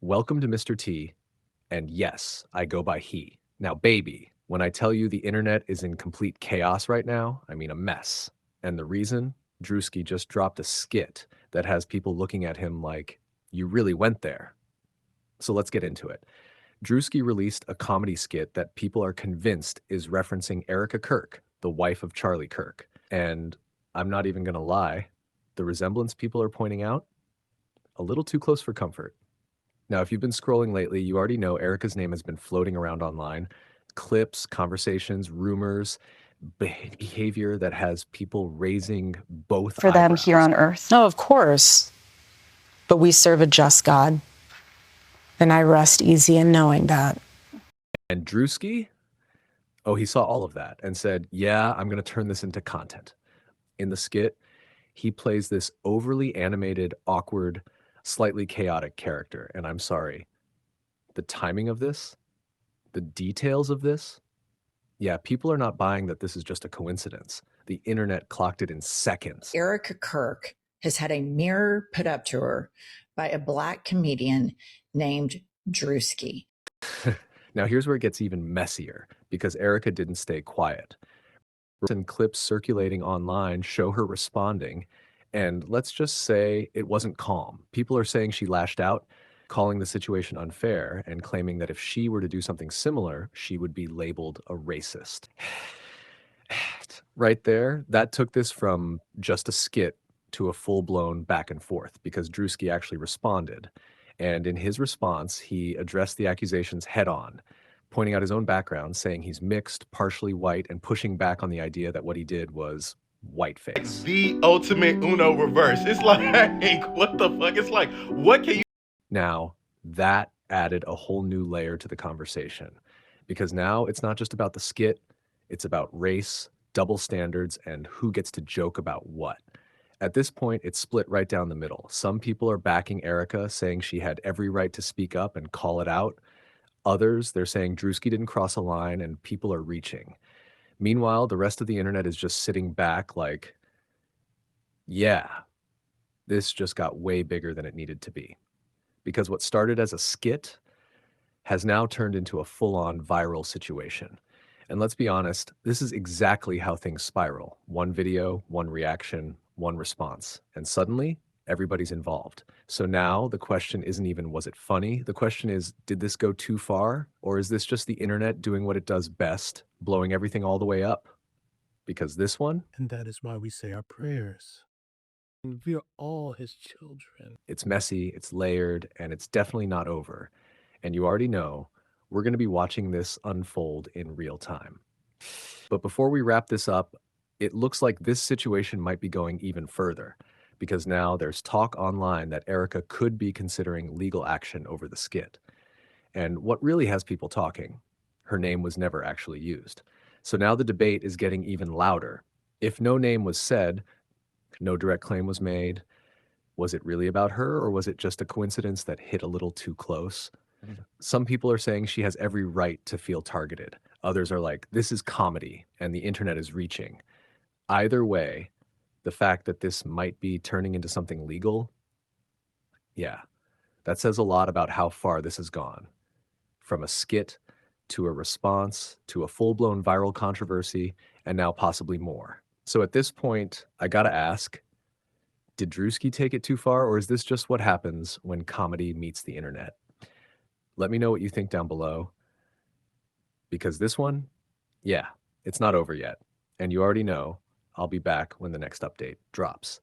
Welcome to Mr. T, and yes, I go by he. Now, baby, when I tell you the internet is in complete chaos right now, I mean a mess. And the reason? Druski just dropped a skit that has people looking at him like, you really went there. So let's get into it. Druski released a comedy skit that people are convinced is referencing Erika Kirk, the wife of Charlie Kirk. And I'm not even going to lie, the resemblance people are pointing out, a little too close for comfort. Now, if you've been scrolling lately, you already know Erika's name has been floating around online. Clips, conversations, rumors, behavior that has people raising both for them eyebrows. here on earth. No, of course. But we serve a just God. And I rest easy in knowing that. And Druski, oh, he saw all of that and said, yeah, I'm going to turn this into content. In the skit, he plays this overly animated, awkward, slightly chaotic character. And I'm sorry, the timing of this, the details of this, yeah, people are not buying that this is just a coincidence. The internet clocked it in seconds. Erika Kirk has had a mirror put up to her by a Black comedian named Druski. Now, here's where it gets even messier because Erika didn't stay quiet. And clips circulating online show her responding, and let's just say it wasn't calm. People are saying she lashed out, calling the situation unfair, and claiming that if she were to do something similar, she would be labeled a racist. Right there, that took this from just a skit to a full-blown back and forth because Druski actually responded. And in his response, he addressed the accusations head on, pointing out his own background, saying he's mixed, partially white, and pushing back on the idea that what he did was whiteface. The ultimate Uno reverse. It's like, what the fuck? It's like, what can you... Now, that added a whole new layer to the conversation because now it's not just about the skit, it's about race, double standards, and who gets to joke about what. At this point, it's split right down the middle. Some people are backing Erika, saying she had every right to speak up and call it out. Others, they're saying Druski didn't cross a line and people are reaching. Meanwhile, the rest of the internet is just sitting back like, yeah, this just got way bigger than it needed to be. Because what started as a skit has now turned into a full-on viral situation. And let's be honest, this is exactly how things spiral. One video, one reaction, one response. And suddenly, everybody's involved. So now the question isn't even, was it funny? The question is, did this go too far? Or is this just the internet doing what it does best, blowing everything all the way up? Because this one, And that is why we say our prayers. And we are all his children. it's messy, it's layered, and it's definitely not over. And you already know, we're going to be watching this unfold in real time. But before we wrap this up, it looks like this situation might be going even further, because now there's talk online that Erika could be considering legal action over the skit. And what really has people talking? Her name was never actually used. So now the debate is getting even louder. If no name was said, no direct claim was made, was it really about her, or was it just a coincidence that hit a little too close? Some people are saying she has every right to feel targeted. Others are like, this is comedy and the internet is reaching. Either way, the fact that this might be turning into something legal, yeah, that says a lot about how far this has gone. From a skit to a response to a full-blown viral controversy, and now possibly more. So at this point, I gotta ask, did Druski take it too far, or is this just what happens when comedy meets the internet? Let me know what you think down below. Because this one, yeah, it's not over yet. And you already know I'll be back when the next update drops.